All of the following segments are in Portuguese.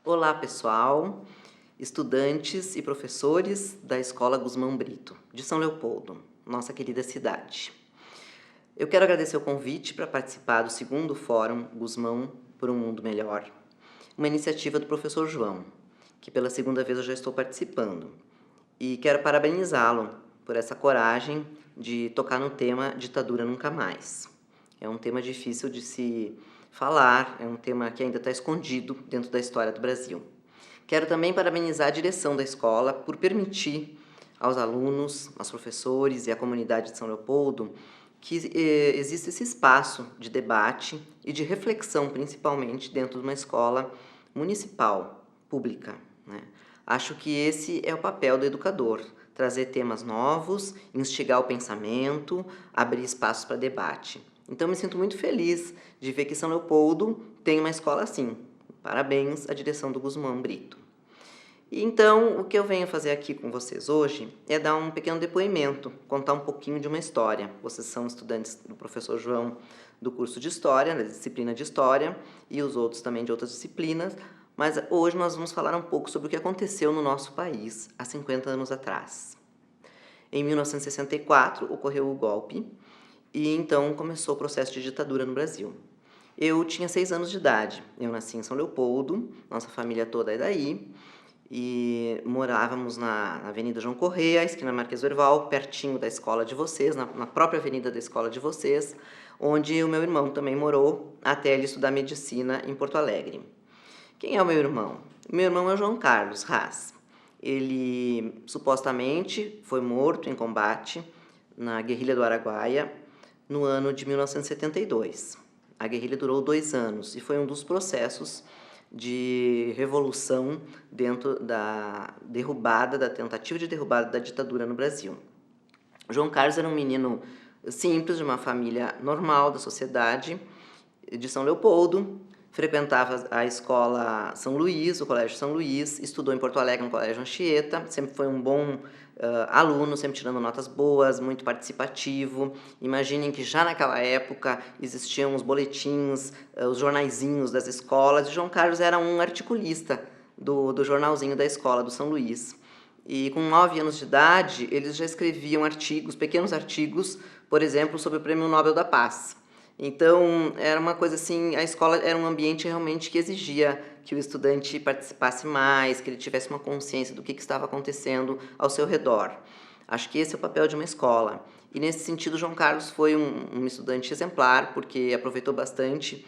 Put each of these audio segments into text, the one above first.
Olá, pessoal, estudantes e professores da Escola Guzmão Brito, de São Leopoldo, nossa querida cidade. Eu quero agradecer o convite para participar do segundo Fórum Guzmão por um Mundo Melhor, uma iniciativa do professor João, que pela segunda vez eu já estou participando. E quero parabenizá-lo por essa coragem de tocar no tema Ditadura Nunca Mais. É um tema difícil de se falar, é um tema que ainda está escondido dentro da história do Brasil. Quero também parabenizar a direção da escola por permitir aos alunos, aos professores e à comunidade de São Leopoldo que existe esse espaço de debate e de reflexão, principalmente dentro de uma escola municipal, pública, né? Acho que esse é o papel do educador, trazer temas novos, instigar o pensamento, abrir espaços para debate. Então, me sinto muito feliz de ver que São Leopoldo tem uma escola assim. Parabéns à direção do Guzmão Brito. E então, o que eu venho fazer aqui com vocês hoje é dar um pequeno depoimento, contar um pouquinho de uma história. Vocês são estudantes do professor João do curso de História, da disciplina de História, e os outros também de outras disciplinas, mas hoje nós vamos falar um pouco sobre o que aconteceu no nosso país há 50 anos atrás. Em 1964, ocorreu o golpe, e então começou o processo de ditadura no Brasil. Eu tinha 6 anos de idade, eu nasci em São Leopoldo, nossa família toda é daí, e morávamos na Avenida João Correia, esquina Marquês do Herval, pertinho da escola de vocês, na própria avenida da escola de vocês, onde o meu irmão também morou, até ele estudar medicina em Porto Alegre. Quem é o meu irmão? Meu irmão é o João Carlos Haas. Ele supostamente foi morto em combate na guerrilha do Araguaia no ano de 1972. A guerrilha durou 2 anos e foi um dos processos de revolução dentro da tentativa de derrubada da ditadura no Brasil. João Carlos era um menino simples, de uma família normal da sociedade de São Leopoldo, frequentava a escola São Luís, o Colégio São Luís, estudou em Porto Alegre no Colégio Anchieta, sempre foi um bom aluno, sempre tirando notas boas, muito participativo. Imaginem que já naquela época existiam os boletins, os jornaizinhos das escolas, e João Carlos era um articulista do jornalzinho da escola, do São Luís. E com 9 anos de idade, eles já escreviam artigos, pequenos artigos, por exemplo, sobre o Prêmio Nobel da Paz. Então, era uma coisa assim, a escola era um ambiente realmente que exigia que o estudante participasse mais, que ele tivesse uma consciência do que estava acontecendo ao seu redor. Acho que esse é o papel de uma escola. E nesse sentido, João Carlos foi um estudante exemplar, porque aproveitou bastante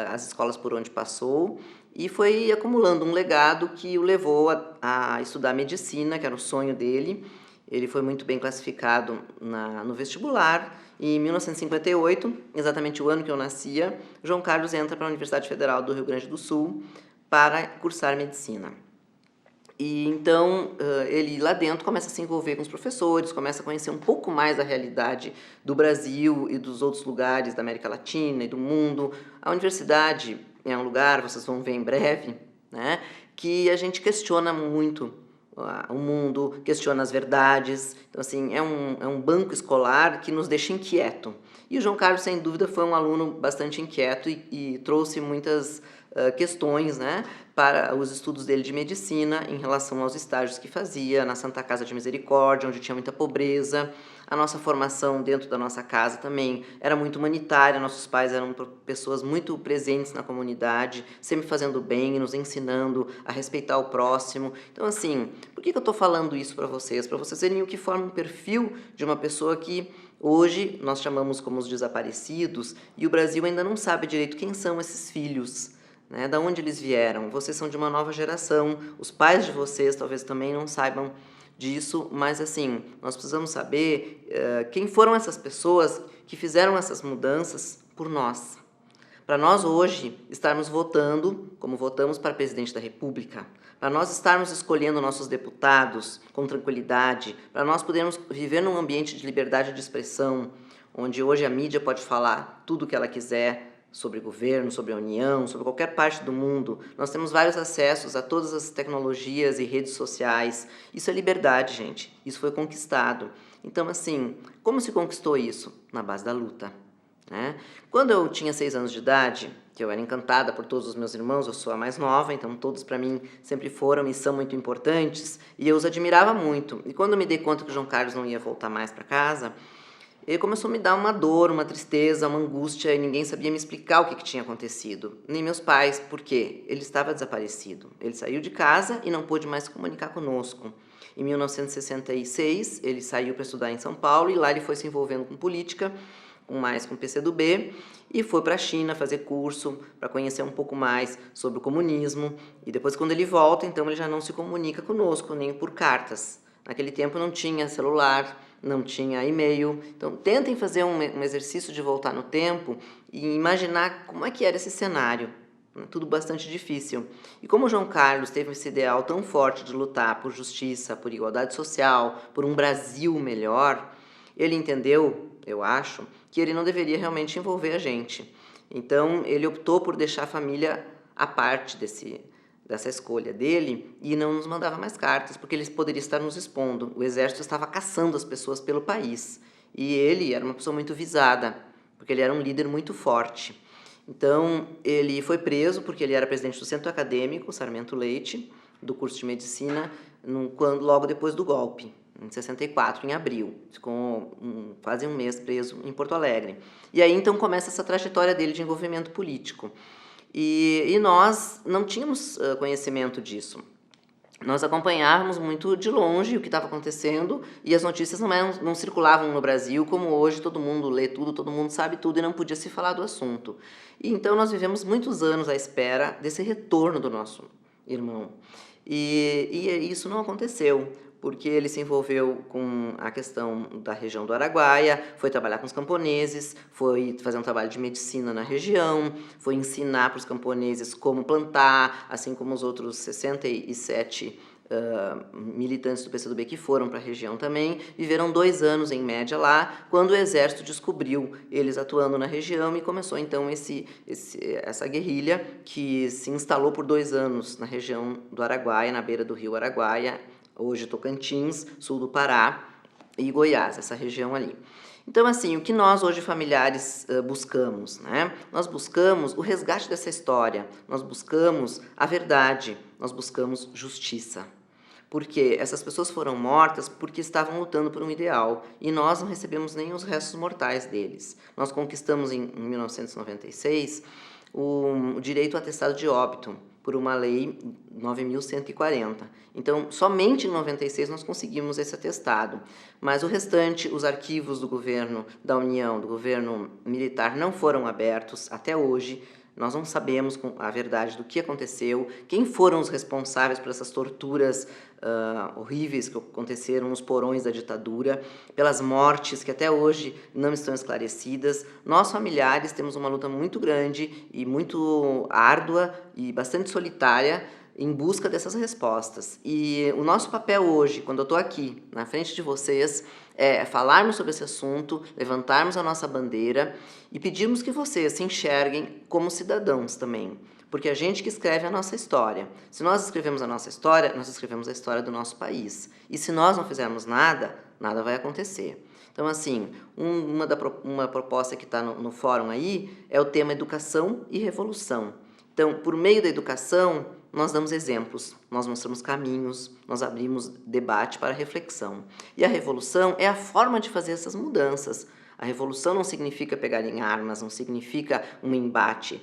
as escolas por onde passou e foi acumulando um legado que o levou a estudar medicina, que era o sonho dele. Ele foi muito bem classificado no vestibular. E em 1958, exatamente o ano que eu nascia, João Carlos entra para a Universidade Federal do Rio Grande do Sul para cursar medicina. E então ele lá dentro começa a se envolver com os professores, começa a conhecer um pouco mais a realidade do Brasil e dos outros lugares da América Latina e do mundo. A universidade é um lugar, vocês vão ver em breve, né, que a gente questiona muito o mundo, questiona as verdades. Então, assim, é um banco escolar que nos deixa inquieto. E o João Carlos, sem dúvida, foi um aluno bastante inquieto e trouxe muitas questões, né, para os estudos dele de medicina em relação aos estágios que fazia na Santa Casa de Misericórdia, onde tinha muita pobreza. A nossa formação dentro da nossa casa também era muito humanitária, nossos pais eram pessoas muito presentes na comunidade, sempre fazendo bem, nos ensinando a respeitar o próximo. Então, assim, por que eu estou falando isso para vocês? Para vocês verem o que forma um perfil de uma pessoa que hoje nós chamamos como os desaparecidos, e o Brasil ainda não sabe direito quem são esses filhos, né? Da onde eles vieram. Vocês são de uma nova geração, os pais de vocês talvez também não saibam disso, mas assim, nós precisamos saber quem foram essas pessoas que fizeram essas mudanças por nós. Para nós hoje estarmos votando, como votamos para presidente da República, para nós estarmos escolhendo nossos deputados com tranquilidade, para nós podermos viver num ambiente de liberdade de expressão, onde hoje a mídia pode falar tudo o que ela quiser, sobre governo, sobre a União, sobre qualquer parte do mundo. Nós temos vários acessos a todas as tecnologias e redes sociais. Isso é liberdade, gente. Isso foi conquistado. Então, assim, como se conquistou isso? Na base da luta. né? Quando eu tinha 6 anos de idade, que eu era encantada por todos os meus irmãos, eu sou a mais nova, então todos para mim sempre foram e são muito importantes, e eu os admirava muito. E quando eu me dei conta que o João Carlos não ia voltar mais para casa, ele começou a me dar uma dor, uma tristeza, uma angústia, e ninguém sabia me explicar o que tinha acontecido. Nem meus pais, por quê? Ele estava desaparecido. Ele saiu de casa e não pôde mais se comunicar conosco. Em 1966, ele saiu para estudar em São Paulo e lá ele foi se envolvendo com política, mais com o PCdoB, e foi para a China fazer curso para conhecer um pouco mais sobre o comunismo. E depois, quando ele volta, então ele já não se comunica conosco, nem por cartas. Naquele tempo não tinha celular, não tinha e-mail. Então, tentem fazer um exercício de voltar no tempo e imaginar como é que era esse cenário. Tudo bastante difícil. E como o João Carlos teve esse ideal tão forte de lutar por justiça, por igualdade social, por um Brasil melhor, ele entendeu, eu acho, que ele não deveria realmente envolver a gente. Então, ele optou por deixar a família à parte dessa escolha dele e não nos mandava mais cartas, porque ele poderia estar nos expondo. O exército estava caçando as pessoas pelo país. E ele era uma pessoa muito visada, porque ele era um líder muito forte. Então, ele foi preso porque ele era presidente do Centro Acadêmico Sarmento Leite, do curso de medicina, logo depois do golpe, em 64, em abril. Ficou quase um mês preso em Porto Alegre. E aí, então, começa essa trajetória dele de envolvimento político. E nós não tínhamos conhecimento disso. Nós acompanhávamos muito de longe o que estava acontecendo e as notícias não circulavam no Brasil como hoje todo mundo lê tudo, todo mundo sabe tudo e não podia se falar do assunto. E então nós vivemos muitos anos à espera desse retorno do nosso irmão. E isso não aconteceu, porque ele se envolveu com a questão da região do Araguaia, foi trabalhar com os camponeses, foi fazer um trabalho de medicina na região, foi ensinar para os camponeses como plantar, assim como os outros 67 militantes do PCdoB que foram para a região também, viveram 2 anos em média lá, quando o exército descobriu eles atuando na região e começou então essa guerrilha que se instalou por 2 anos na região do Araguaia, na beira do rio Araguaia, hoje Tocantins, sul do Pará e Goiás, essa região ali. Então, assim, o que nós hoje familiares buscamos, né? Nós buscamos o resgate dessa história, nós buscamos a verdade, nós buscamos justiça. Porque essas pessoas foram mortas porque estavam lutando por um ideal e nós não recebemos nem os restos mortais deles. Nós conquistamos em 1996 o direito ao atestado de óbito por uma lei 9.140. Então, somente em 96 nós conseguimos esse atestado, mas o restante, os arquivos do governo da União, do governo militar, não foram abertos até hoje. Nós não sabemos a verdade do que aconteceu, quem foram os responsáveis por essas torturas horríveis que aconteceram nos porões da ditadura, pelas mortes que até hoje não estão esclarecidas. Nós, familiares, temos uma luta muito grande e muito árdua e bastante solitária em busca dessas respostas. E o nosso papel hoje, quando eu estou aqui na frente de vocês, é falarmos sobre esse assunto, levantarmos a nossa bandeira e pedirmos que vocês se enxerguem como cidadãos também. Porque a gente que escreve a nossa história. Se nós escrevemos a nossa história, nós escrevemos a história do nosso país. E se nós não fizermos nada, nada vai acontecer. Então, assim, uma proposta que está no fórum aí é o tema educação e revolução. Então, por meio da educação, nós damos exemplos, nós mostramos caminhos, nós abrimos debate para reflexão. E a revolução é a forma de fazer essas mudanças. A revolução não significa pegar em armas, não significa um embate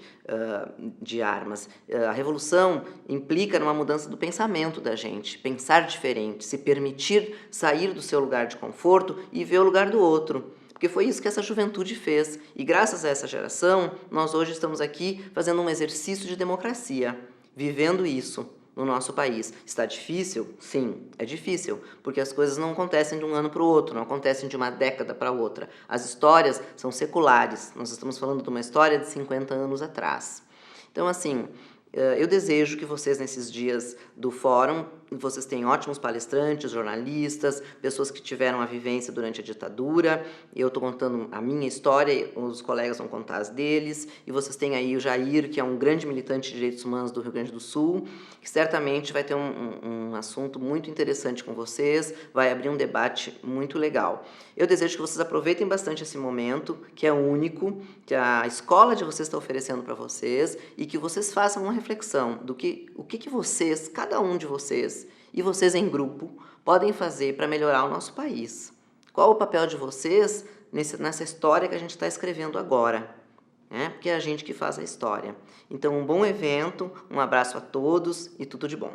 de armas. A revolução implica numa mudança do pensamento da gente, pensar diferente, se permitir sair do seu lugar de conforto e ver o lugar do outro. Porque foi isso que essa juventude fez. E graças a essa geração, nós hoje estamos aqui fazendo um exercício de democracia, vivendo isso no nosso país. Está difícil? Sim, é difícil, porque as coisas não acontecem de um ano para o outro, não acontecem de uma década para outra. As histórias são seculares, nós estamos falando de uma história de 50 anos atrás. Então, assim, Eu desejo que vocês, nesses dias do fórum, vocês tenham ótimos palestrantes, jornalistas, pessoas que tiveram a vivência durante a ditadura. Eu estou contando a minha história, os colegas vão contar as deles, e vocês têm aí o Jair, que é um grande militante de direitos humanos do Rio Grande do Sul, que certamente vai ter um assunto muito interessante com vocês, vai abrir um debate muito legal. Eu desejo que vocês aproveitem bastante esse momento, que é único, que a escola de vocês está oferecendo para vocês, e que vocês façam uma reflexão do o que vocês, cada um de vocês, e vocês em grupo, podem fazer para melhorar o nosso país. Qual o papel de vocês nessa história que a gente está escrevendo agora? Né? Porque é a gente que faz a história. Então, um bom evento, um abraço a todos e tudo de bom.